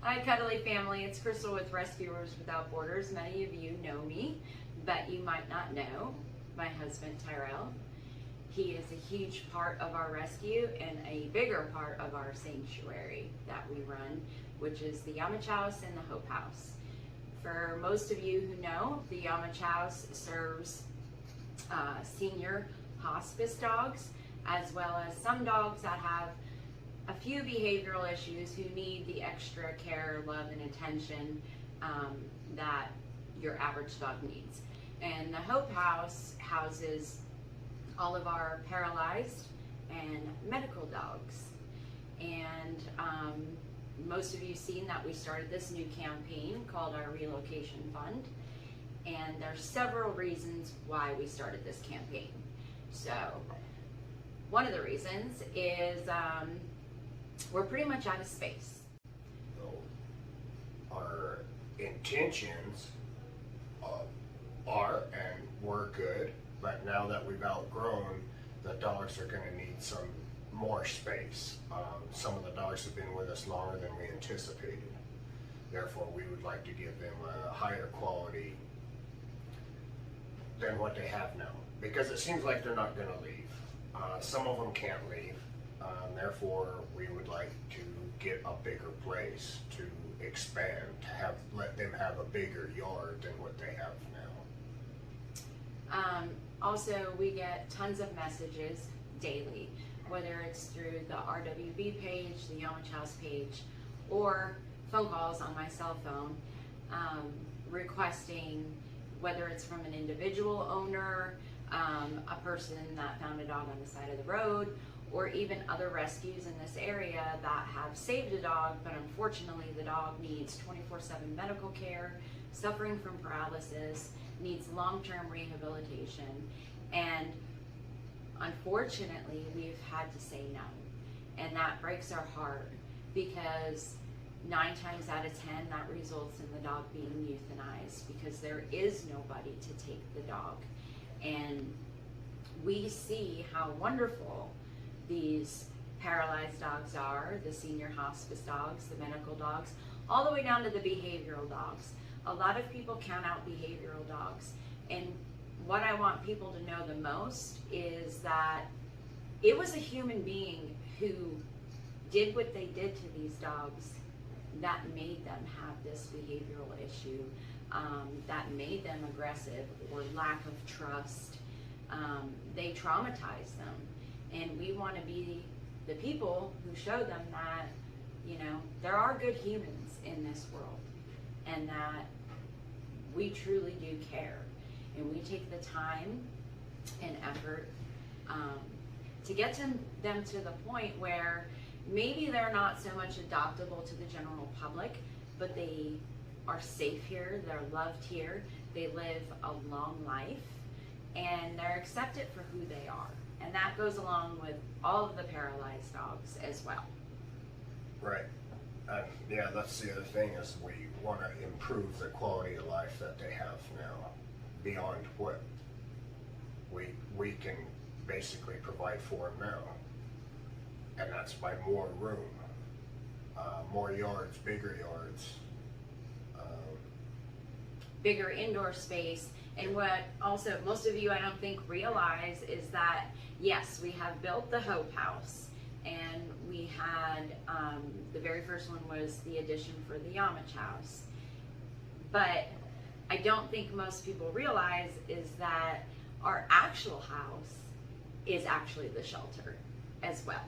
Hi Cuddly family, it's Crystal with Rescuers Without Borders. Many of you know me, but you might not know my husband Tyrell. He is a huge part of our rescue and a bigger part of our sanctuary that we run, which is the Yamach House and the Hope House. For most of you who know, the Yamach House serves senior hospice dogs, as well as some dogs that have a few behavioral issues who need the extra care, love, and attention that your average dog needs. And the Hope House houses all of our paralyzed and medical dogs. And most of you have seen that we started this new campaign called our Relocation Fund. And there's several reasons why we started this campaign. So one of the reasons is we're pretty much out of space. So our intentions are and were good, but now that we've outgrown, the dogs are going to need some more space. Some of the dogs have been with us longer than we anticipated. Therefore, we would like to give them a higher quality than what they have now, because it seems like they're not going to leave. Some of them can't leave. Therefore, we would like to get a bigger place to expand, to let them have a bigger yard than what they have now. Also, we get tons of messages daily, whether it's through the RWB page, the Yamach House page, or phone calls on my cell phone, requesting, whether it's from an individual owner, a person that found a dog on the side of the road, or even other rescues in this area that have saved a dog, but unfortunately the dog needs 24/7 medical care, suffering from paralysis, needs long-term rehabilitation, and unfortunately we've had to say no. And that breaks our heart, because 9 times out of 10 that results in the dog being euthanized, because there is nobody to take the dog. And we see how wonderful these paralyzed dogs are, the senior hospice dogs, the medical dogs, all the way down to the behavioral dogs. A lot of people count out behavioral dogs, and what I want people to know the most is that it was a human being who did what they did to these dogs that made them have this behavioral issue, that made them aggressive or lack of trust. They traumatized them. And we want to be the people who show them that, you know, there are good humans in this world, and that we truly do care. And we take the time and effort to get them to the point where maybe they're not so much adoptable to the general public, but they are safe here, they're loved here, they live a long life, and they're accepted for who they are. And that goes along with all of the paralyzed dogs as well. Right. Yeah, that's the other thing, is we want to improve the quality of life that they have now beyond what we can basically provide for them now. And that's by more room, more yards, bigger yards. Bigger indoor space. And what also most of you I don't think realize is that, yes, we have built the Hope House, and we had, the very first one was the addition for the Yamach House. But I don't think most people realize is that our actual house is actually the shelter as well.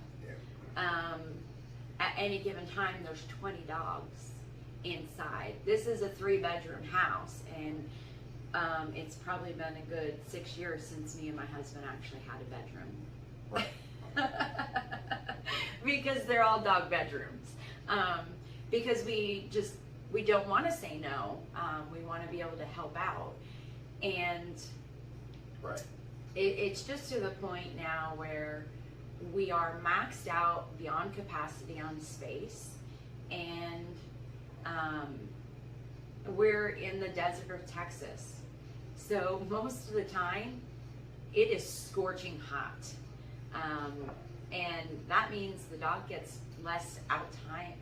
Yeah. At any given time, there's 20 dogs inside. This is a 3-bedroom house, and it's probably been a good 6 years since me and my husband actually had a bedroom. Right. Because they're all dog bedrooms. Because we don't want to say no. We want to be able to help out. And Right. It's just to the point now where we are maxed out beyond capacity on space, and we're in the desert of Texas. So most of the time, it is scorching hot. And that means the dog gets less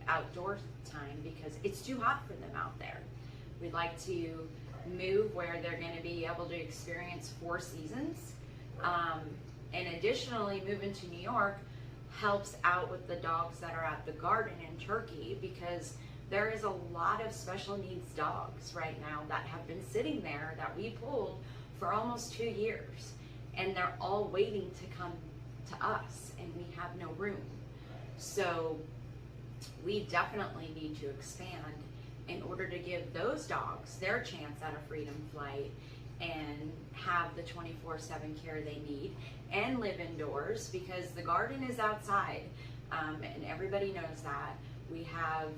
outdoor time because it's too hot for them out there. We'd like to move where they're going to be able to experience 4 seasons. And additionally, moving to New York helps out with the dogs that are at the garden in Turkey, because there is a lot of special needs dogs right now that have been sitting there that we pulled for almost 2 years, and they're all waiting to come to us, and we have no room. So we definitely need to expand in order to give those dogs their chance at a freedom flight and have the 24/7 care they need and live indoors, because the garden is outside, and everybody knows that. We have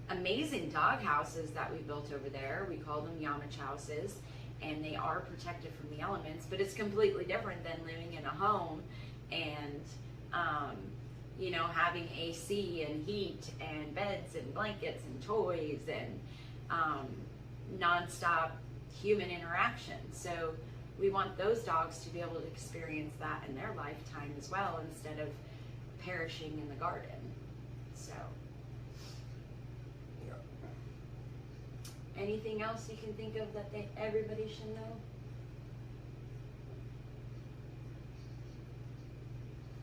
amazing dog houses that we built over there. We call them Yamach houses, and they are protected from the elements, but it's completely different than living in a home and you know, having AC and heat and beds and blankets and toys and nonstop human interaction. So we want those dogs to be able to experience that in their lifetime as well, instead of perishing in the garden. So, Yeah. anything else you can think of that everybody should know?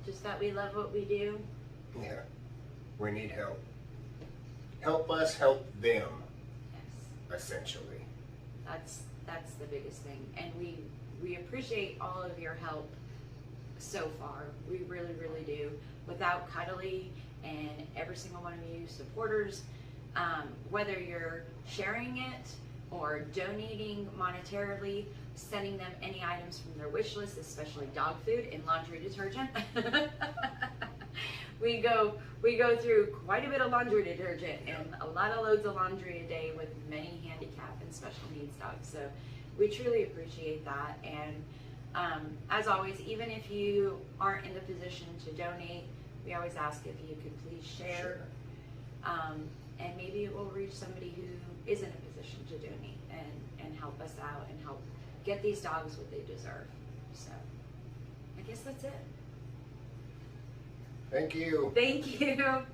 Just that we love what we do. Yeah. We need help. Help us help them, Yes, essentially. that's the biggest thing, and we appreciate all of your help so far. We really, really do. Without Cuddly and every single one of you supporters, whether you're sharing it or donating monetarily, sending them any items from their wish list, especially dog food and laundry detergent. we go through quite a bit of laundry detergent and a lot of loads of laundry a day with many handicap and special needs dogs. So we truly appreciate that. And as always, even if you aren't in the position to donate, we always ask if you could please share. And maybe it will reach somebody who is in a position to donate and help us out and help get these dogs what they deserve. So I guess that's it. Thank you. Thank you.